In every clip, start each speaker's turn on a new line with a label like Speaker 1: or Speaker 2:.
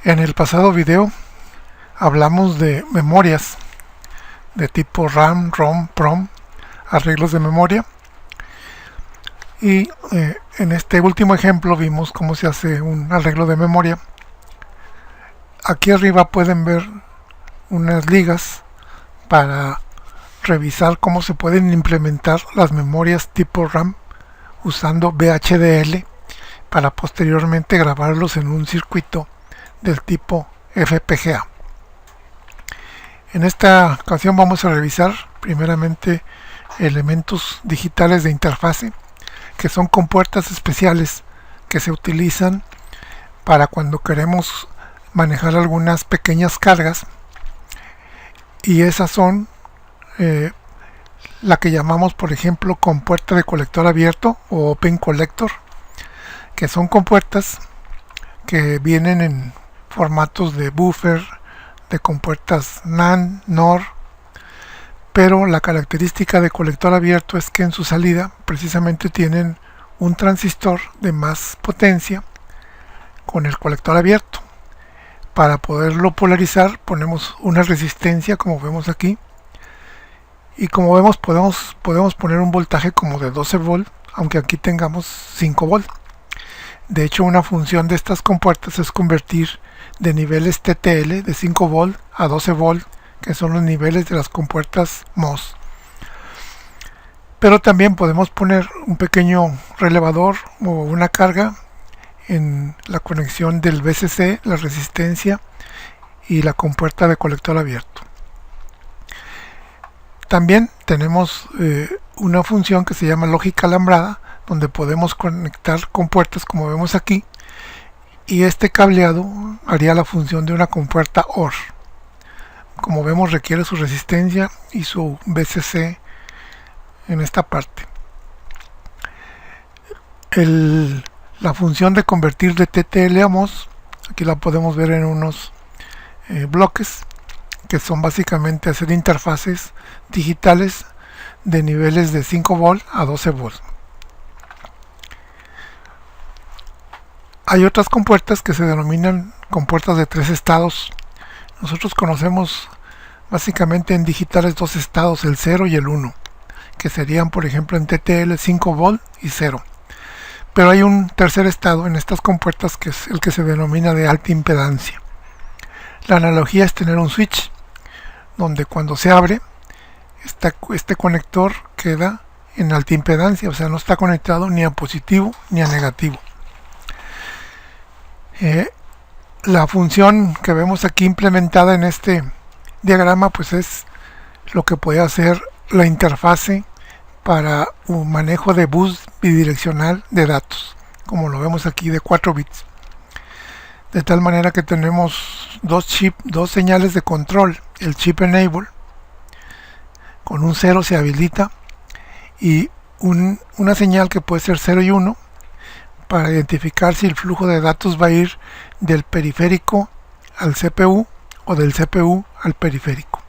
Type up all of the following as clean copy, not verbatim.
Speaker 1: En el pasado video hablamos de memorias de tipo RAM, ROM, PROM, arreglos de memoria, y en este último ejemplo vimos cómo se hace un arreglo de memoria. Aquí arriba pueden ver unas ligas para revisar cómo se pueden implementar las memorias tipo RAM usando VHDL para posteriormente grabarlos en un circuito del tipo FPGA. En esta ocasión vamos a revisar primeramente elementos digitales de interfase, que son compuertas especiales que se utilizan para cuando queremos manejar algunas pequeñas cargas, y esas son la que llamamos, por ejemplo, compuerta de colector abierto o Open Collector, que son compuertas que vienen en formatos de buffer, de compuertas NAND, NOR, pero la característica de colector abierto es que en su salida precisamente tienen un transistor de más potencia con el colector abierto. Para poderlo polarizar ponemos una resistencia, como vemos aquí, y como vemos podemos poner un voltaje como de 12 volt, aunque aquí tengamos 5 volt. De hecho, una función de estas compuertas es convertir de niveles TTL de 5 volt a 12 volt, que son los niveles de las compuertas MOS. Pero también podemos poner un pequeño relevador o una carga en la conexión del VCC, la resistencia y la compuerta de colector abierto. También tenemos una función que se llama lógica alambrada, donde podemos conectar compuertas como vemos aquí, y este cableado haría la función de una compuerta OR. Como vemos, requiere su resistencia y su VCC en esta parte. La función de convertir de TTL a MOS, aquí la podemos ver en unos bloques, que son básicamente hacer interfaces digitales de niveles de 5 volt a 12 volt. Hay otras compuertas que se denominan compuertas de 3 estados. Nosotros conocemos básicamente en digitales 2 estados, el 0 y el 1, que serían, por ejemplo, en TTL 5 volt y 0. Pero hay un tercer estado en estas compuertas, que es el que se denomina de alta impedancia. La analogía es tener un switch donde cuando se abre este conector queda en alta impedancia, o sea, no está conectado ni a positivo ni a negativo. La función que vemos aquí implementada en este diagrama pues es lo que puede hacer la interfase para un manejo de bus bidireccional de datos, como lo vemos aquí, de 4 bits, de tal manera que tenemos dos señales de control. El chip enable con un 0 se habilita, y una señal que puede ser 0 y 1 para identificar si el flujo de datos va a ir del periférico al CPU o del CPU al periférico.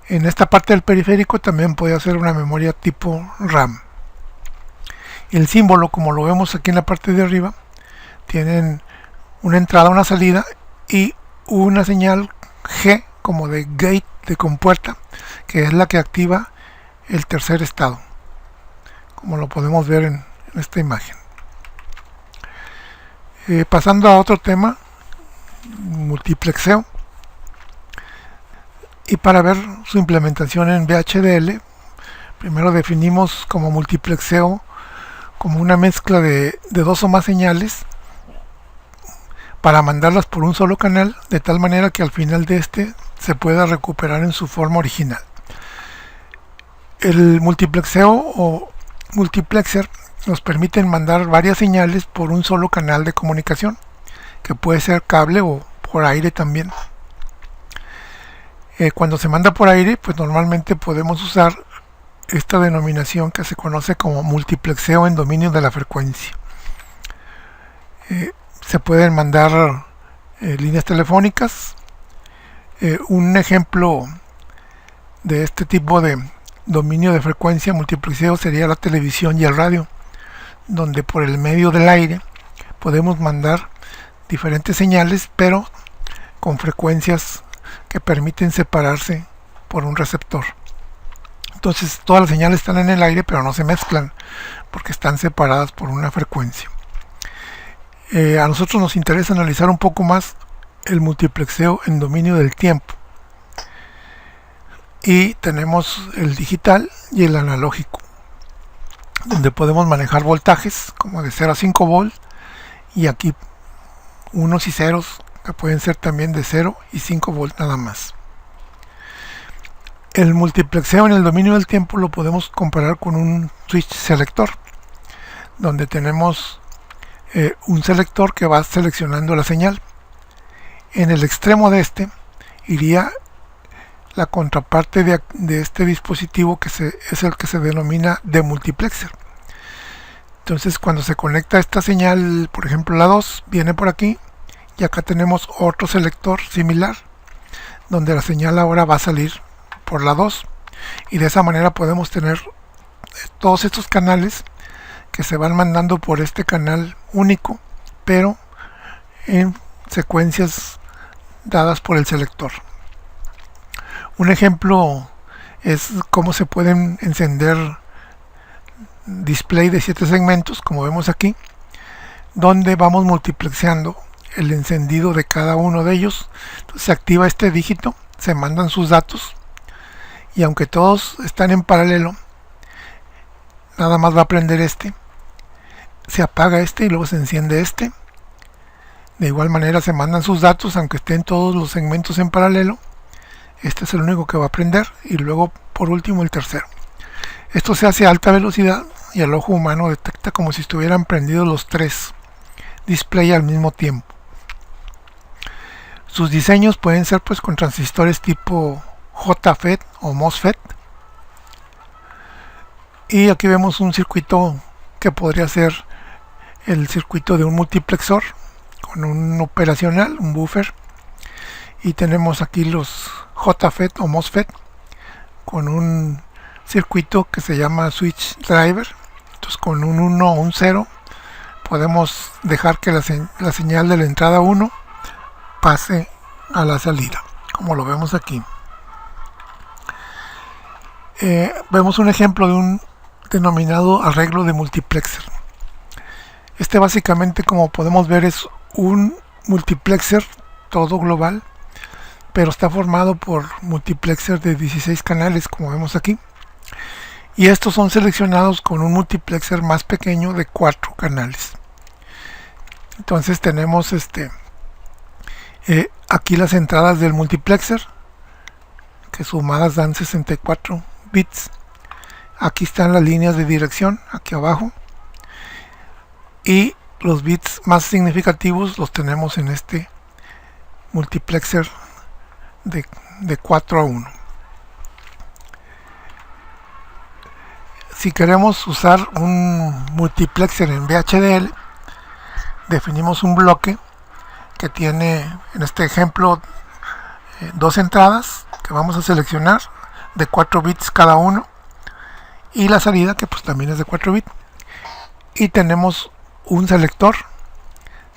Speaker 1: En esta parte del periférico también puede hacer una memoria tipo RAM. El símbolo, como lo vemos aquí en la parte de arriba, tienen una entrada, una salida y una señal G como de gate, de compuerta, que es la que activa el tercer estado, como lo podemos ver en esta imagen. Pasando a otro tema, multiplexeo, y para ver su implementación en VHDL, primero definimos como multiplexeo como una mezcla de 2 o más señales para mandarlas por un solo canal, de tal manera que al final de este se pueda recuperar en su forma original. El multiplexeo o multiplexer nos permiten mandar varias señales por un solo canal de comunicación, que puede ser cable o por aire también. Cuando se manda por aire, pues normalmente podemos usar esta denominación que se conoce como multiplexeo en dominio de la frecuencia. Se pueden mandar líneas telefónicas. Un ejemplo de este tipo de dominio de frecuencia multiplexeo sería la televisión y el radio, donde por el medio del aire podemos mandar diferentes señales, pero con frecuencias que permiten separarse por un receptor. Entonces todas las señales están en el aire, pero no se mezclan porque están separadas por una frecuencia. A nosotros nos interesa analizar un poco más el multiplexeo en dominio del tiempo. Y tenemos el digital y el analógico, donde podemos manejar voltajes como de 0 a 5 volts, y aquí unos y ceros que pueden ser también de 0 y 5 volts nada más. El multiplexeo en el dominio del tiempo lo podemos comparar con un switch selector, donde tenemos un selector que va seleccionando la señal. En el extremo de este iría la contraparte de este dispositivo, que es el que se denomina demultiplexer. Entonces, cuando se conecta esta señal, por ejemplo la 2, viene por aquí, y acá tenemos otro selector similar, donde la señal ahora va a salir por la 2, y de esa manera podemos tener todos estos canales que se van mandando por este canal único, pero en secuencias dadas por el selector. Un ejemplo es cómo se pueden encender display de 7 segmentos, como vemos aquí, donde vamos multiplexando el encendido de cada uno de ellos. Entonces se activa este dígito, se mandan sus datos, y aunque todos están en paralelo, nada más va a prender este, se apaga este y luego se enciende este. De igual manera se mandan sus datos, aunque estén todos los segmentos en paralelo, este es el único que va a prender, y luego por último el tercero. Esto se hace a alta velocidad y el ojo humano detecta como si estuvieran prendidos los 3 display al mismo tiempo. Sus diseños pueden ser pues con transistores tipo JFET o MOSFET, y aquí vemos un circuito que podría ser el circuito de un multiplexor con un operacional, un buffer, y tenemos aquí los JFET o MOSFET con un circuito que se llama switch driver. Entonces con un 1 o un 0 podemos dejar que la señal de la entrada 1 pase a la salida, como lo vemos aquí. Vemos un ejemplo de un denominado arreglo de multiplexer. Este básicamente, como podemos ver, es un multiplexer todo global, pero está formado por multiplexer de 16 canales, como vemos aquí, y estos son seleccionados con un multiplexer más pequeño de 4 canales. Entonces tenemos aquí las entradas del multiplexer, que sumadas dan 64 bits. Aquí están las líneas de dirección, aquí abajo, y los bits más significativos los tenemos en este multiplexer de 4 a 1. Si queremos usar un multiplexer en VHDL, definimos un bloque que tiene, en este ejemplo, 2 entradas que vamos a seleccionar de 4 bits cada uno, y la salida, que pues también es de 4 bits, y tenemos un selector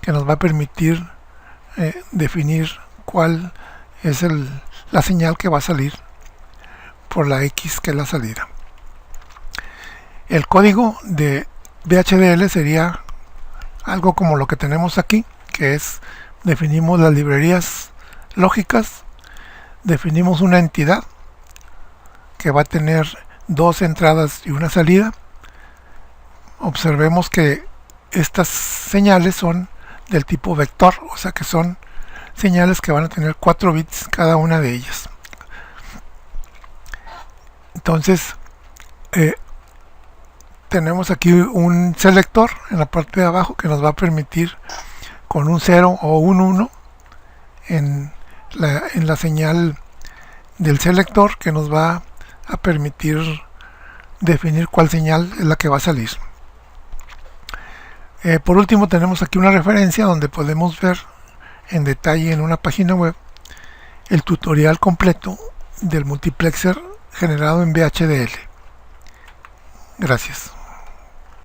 Speaker 1: que nos va a permitir definir cuál es la señal que va a salir por la X, que es la salida. El código de VHDL sería algo como lo que tenemos aquí, que es: definimos las librerías lógicas, definimos una entidad que va a tener 2 entradas y una salida. Observemos que estas señales son del tipo vector, o sea que son señales que van a tener 4 bits cada una de ellas. Entonces tenemos aquí un selector en la parte de abajo que nos va a permitir, con un 0 o un 1 en la señal del selector, que nos va a permitir definir cuál señal es la que va a salir. Por último, tenemos aquí una referencia donde podemos ver en detalle en una página web el tutorial completo del multiplexer generado en VHDL. Gracias.